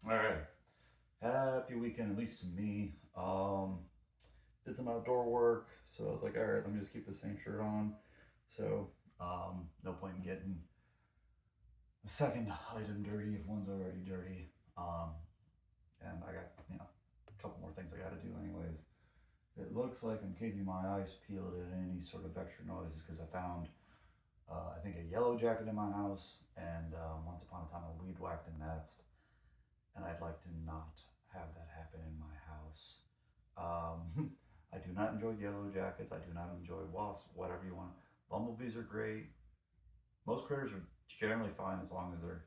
All right. Happy weekend, at least to me. Did some outdoor work, so I was like, all right, let me just keep the same shirt on. So, no point in getting a second item dirty if one's already dirty. Um, and I got, a couple more things I got to do anyways. It looks like I'm keeping my eyes peeled at any sort of extra noises because I found, I think, a yellow jacket in my house, and once upon a time a weed whacked a nest, and I'd like to not have that happen in my house. I do not enjoy yellow jackets. I do not enjoy wasps, whatever you want. Bumblebees are great. Most critters are generally fine as long as they're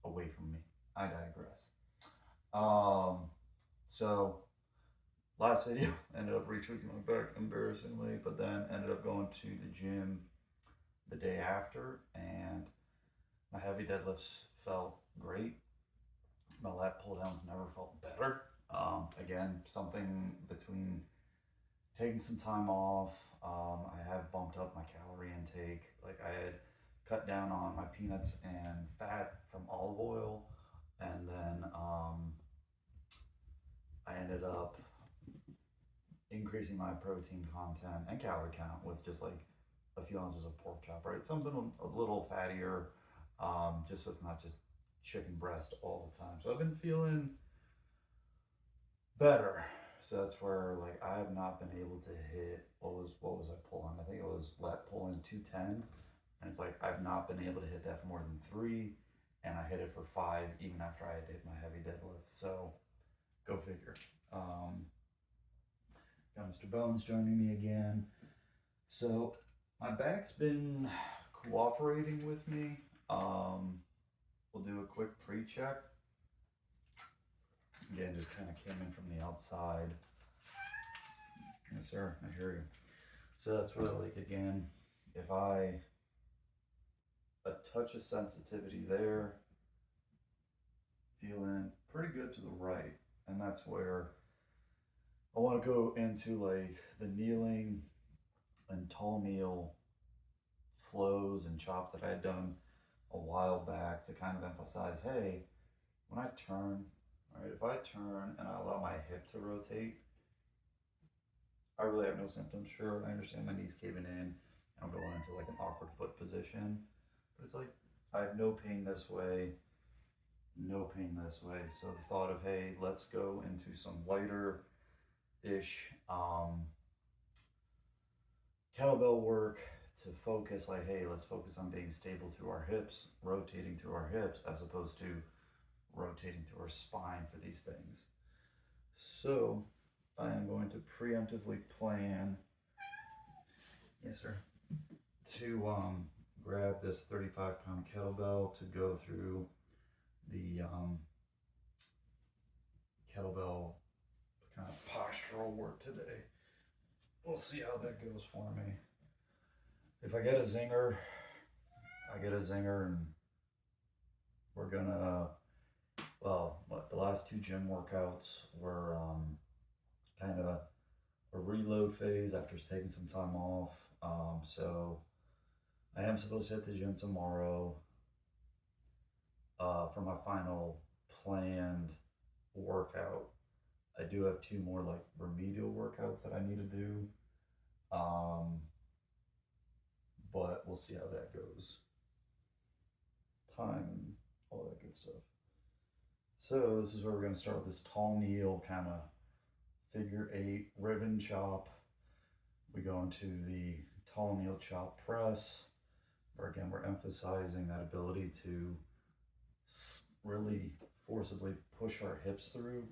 away from me. I digress. Um, so last video ended up retweaking my back embarrassingly, but then ended up going to the gym the day after, and my heavy deadlifts felt great. My lat pull downs never felt better. Again, something between taking some time off. I have bumped up my calorie intake. Like I had cut down on my peanuts and fat from olive oil, and then I ended up increasing my protein content and calorie count with just like a few ounces of pork chop, right? Something a little fattier, just so it's not just chicken breast all the time. So I've been feeling better. So that's where like I have not been able to hit what was I pulling? I think it was lat pulling 210, and it's like I've not been able to hit that for more than 3, and I hit it for 5 even after I did my heavy deadlift. So go figure. Got Mr. Bones joining me again. So my back's been cooperating with me. We'll do a quick pre-check. Again, just kind of came in from the outside. Yes, sir, I hear you. So that's where, like, again, if I a touch of sensitivity there, feeling pretty good to the right, and that's where I want to go into like the kneeling and tall kneel flows and chops that I had done a while back to kind of emphasize, hey, when I turn, all right, if I turn and I allow my hip to rotate, I really have no symptoms. Sure, I understand my knees caving in. I'm going into like an awkward foot position, but it's like I have no pain this way, no pain this way. So the thought of, hey, let's go into some lighter ish kettlebell work to focus, like, hey, let's focus on being stable through our hips, rotating through our hips, as opposed to rotating through our spine for these things. So I am going to preemptively plan, yes, sir, to grab this 35-pound kettlebell to go through the kettlebell kind of postural work today. We'll see how that goes for me. If I get a zinger, I get a zinger, and we're gonna, well, the last 2 gym workouts were kind of a reload phase after taking some time off. So I am supposed to hit the gym tomorrow for my final planned workout. I do have 2 more like remedial workouts that I need to do. But we'll see how that goes. Time and all that good stuff. So this is where we're going to start with this tall kneel kind of figure 8 ribbon chop. We go into the tall kneel chop press, where again we're emphasizing that ability to really forcibly push our hips through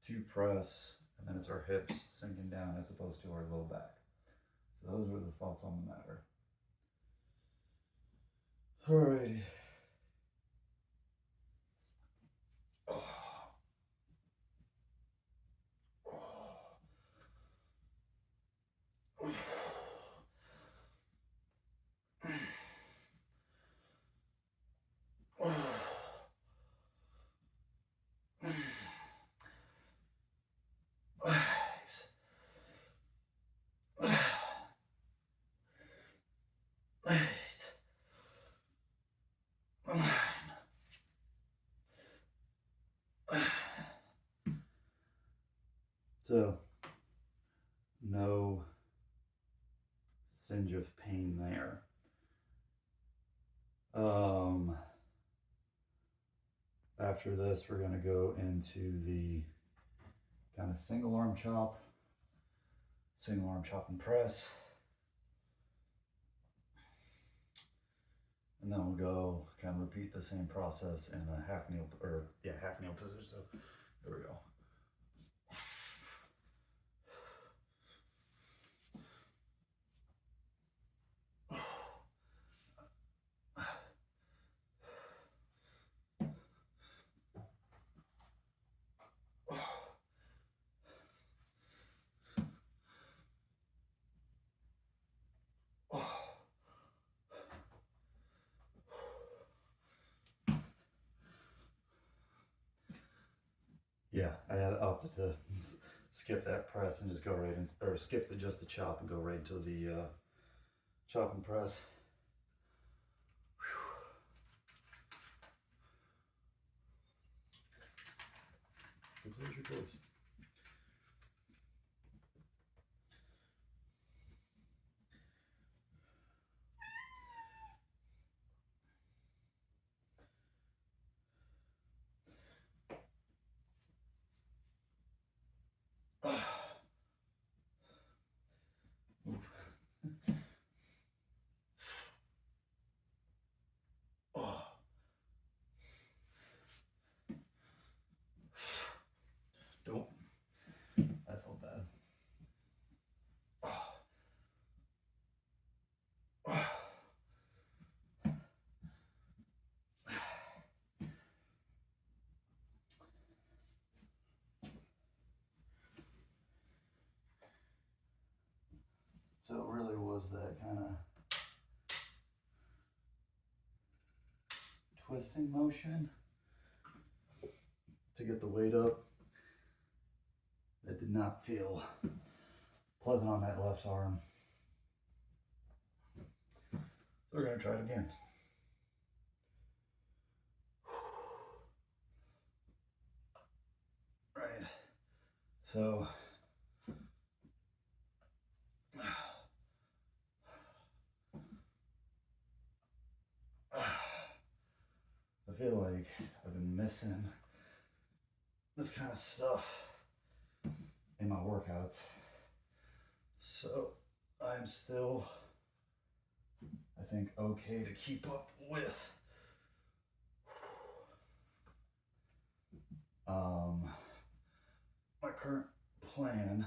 to press, and then it's our hips sinking down as opposed to our low back. So those are the thoughts on the matter. Alrighty. So no singe of pain there. After this, we're going to go into the kind of single arm chop and press. And then we'll go kind of repeat the same process in a half kneel position. So there we go. Yeah, I opted to skip that press and just go right into, or skip just the chop and go right into the chop and press. Close your doors. Move. Oh. Don't. That felt bad. Oh. Oh. So it really was that kind of twisting motion to get the weight up. That did not feel pleasant on that left arm. So we're going to try it again. Right. So I feel like I've been missing this kind of stuff in my workouts. So I'm still, I think, okay to keep up with my current plan.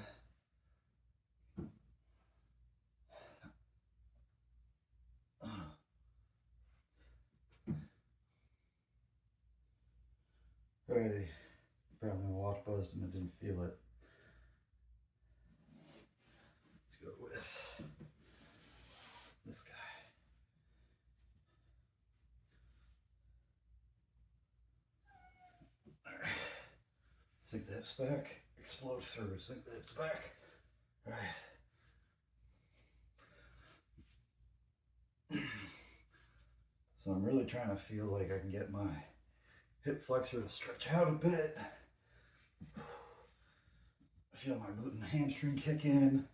Alrighty, probably gonna watch buzzed and I didn't feel it. Let's go with this guy. Alright, sink the hips back, explode through, sink the hips back. Alright. So I'm really trying to feel like I can get my hip flexor to stretch out a bit. I feel my glute and hamstring kick in.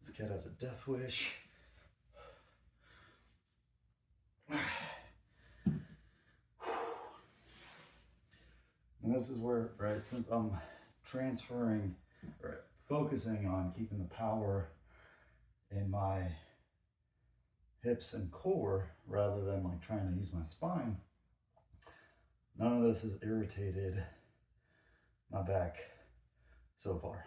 This cat has a death wish. And this is where, right, since I'm transferring, or focusing on keeping the power in my hips and core rather than like trying to use my spine, none of this has irritated my back so far.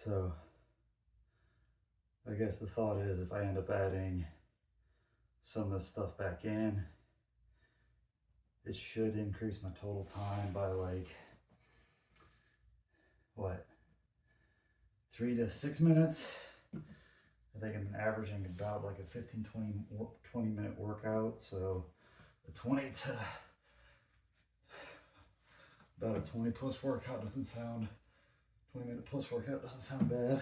So I guess the thought is if I end up adding some of this stuff back in, it should increase my total time by like, what, 3 to 6 minutes. I think I'm averaging about like a 15, 20 minute workout. So a 20 to about a 20 plus workout doesn't sound, 20 minute plus workout doesn't sound bad.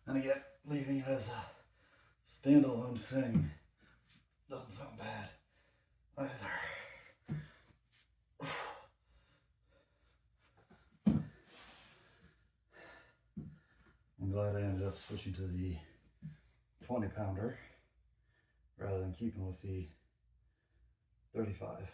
And again, leaving it as a standalone thing doesn't sound bad either. I'm glad I ended up switching to the 20 pounder rather than keeping with the 35.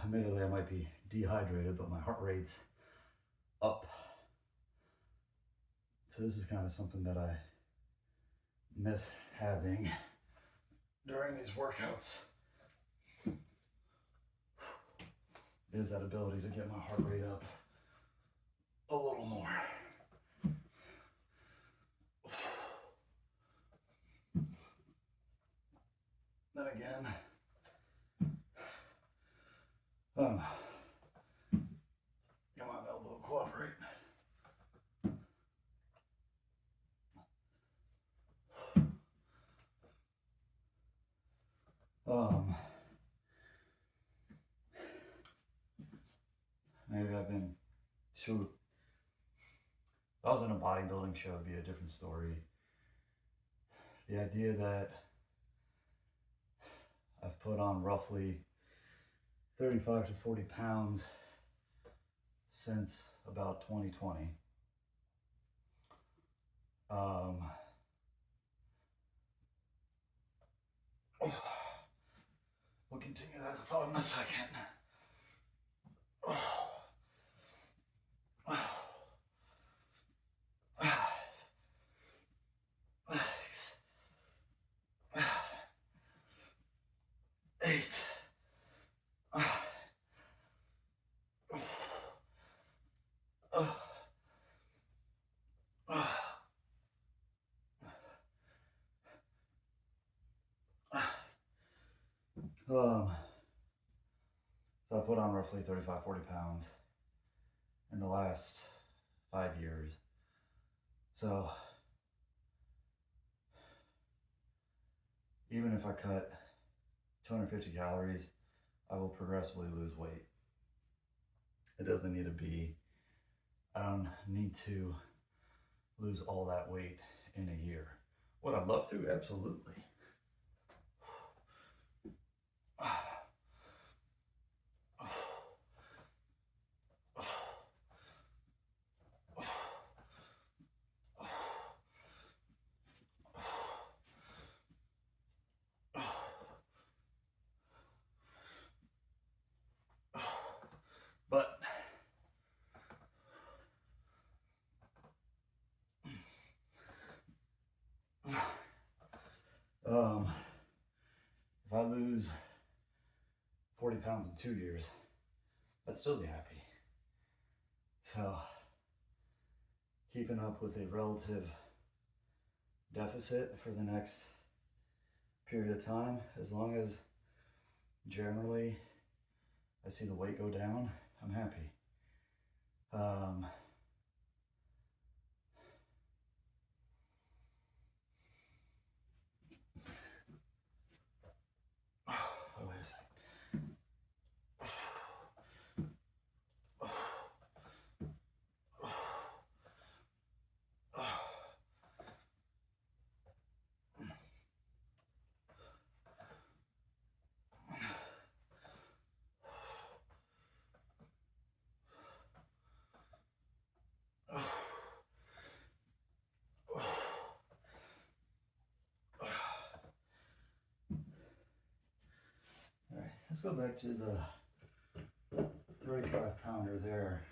Admittedly, I might be dehydrated, but my heart rate's up. So this is kind of something that I miss having during these workouts, is that ability to get my heart rate up a little more. Then again, come on, elbow, cooperate. Maybe I've been too, if I was in a bodybuilding show, it'd be a different story. The idea that I've put on roughly 35 to 40 pounds since about 2020. We'll continue that thought in a second. So I put on roughly 35, 40 pounds in the last 5 years. So even if I cut 250 calories, I will progressively lose weight. It doesn't need to be, I don't need to lose all that weight in a year. Would I love to? Absolutely. But if I lose 40 pounds in 2 years, I'd still be happy. So keeping up with a relative deficit for the next period of time, as long as generally I see the weight go down, I'm happy. Wait a second. Let's go back to the 35 pounder there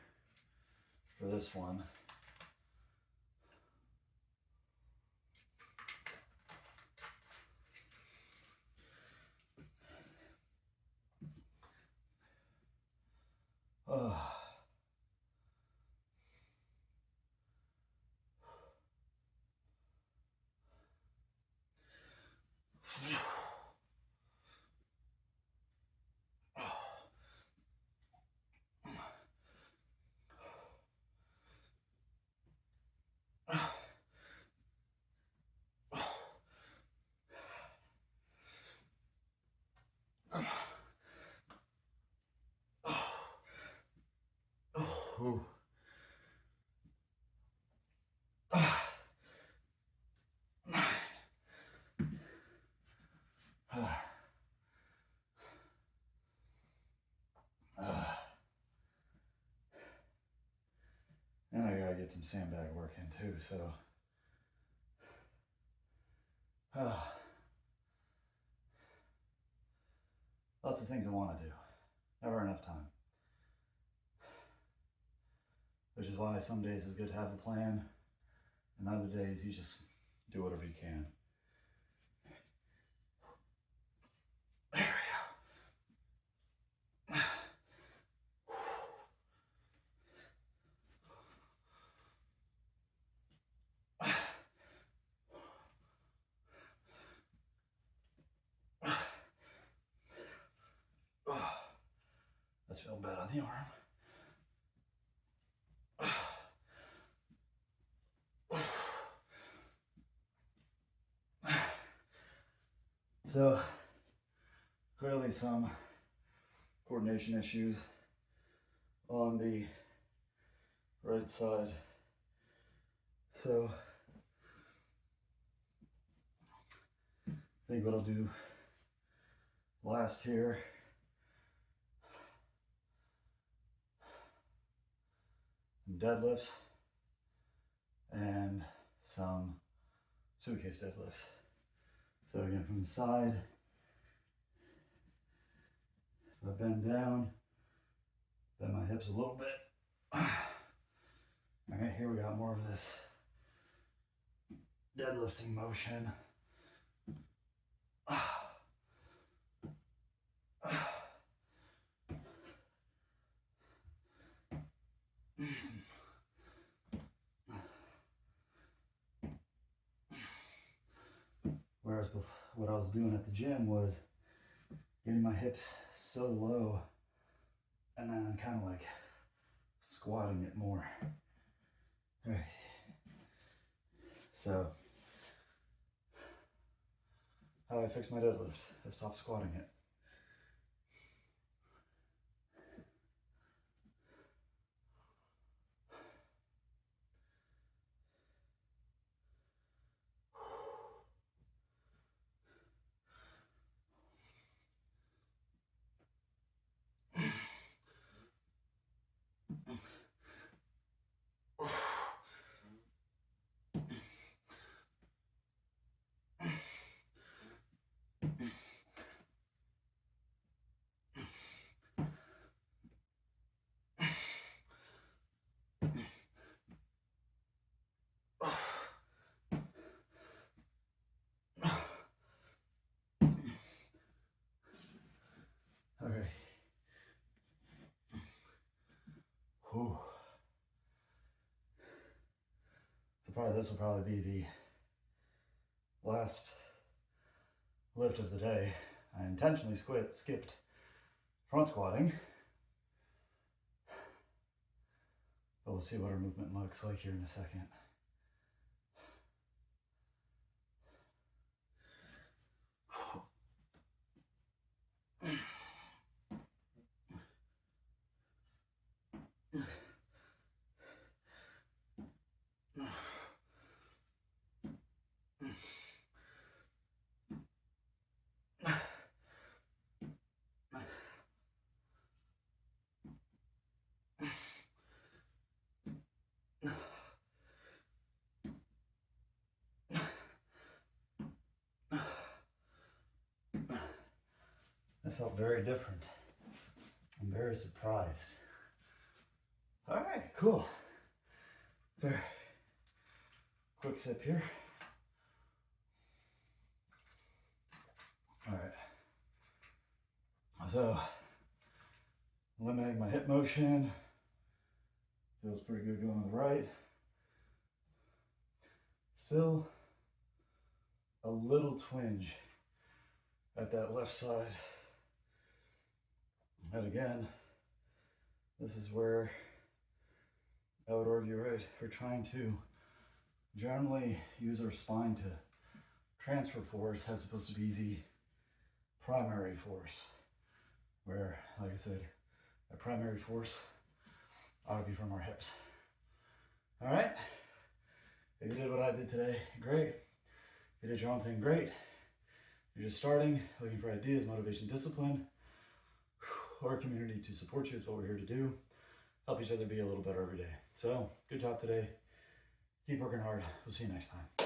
for this one. Ooh. And I gotta get some sandbag work in too, so lots of things I want to do. Never enough time. Which is why some days it's good to have a plan, and other days you just do whatever you can. There we go. That's feeling bad on the arm. So, clearly some coordination issues on the right side. So, I think what I'll do last here some deadlifts and some suitcase deadlifts. So again, from the side, if I bend down, bend my hips a little bit. Okay, here we got more of this deadlifting motion. Whereas what I was doing at the gym was getting my hips so low and then kind of like squatting it more. All right. So how I fix my deadlift, I stop squatting it. Okay. Whew. So this will probably be the last lift of the day. I intentionally skipped front squatting, but we'll see what our movement looks like here in a second. That felt very different. I'm very surprised. All right, cool. There. Quick sip here. All right. So, limiting my hip motion. Feels pretty good going to the right. Still a little twinge at that left side. And again, this is where I would argue, right, we're trying to generally use our spine to transfer force as opposed to be the primary force, where, like I said, the primary force ought to be from our hips. All right, if you did what I did today, great. If you did your own thing, great. If you're just starting, looking for ideas, motivation, discipline, or a community to support you is what we're here to do. Help each other be a little better every day. So, good job today. Keep working hard. We'll see you next time.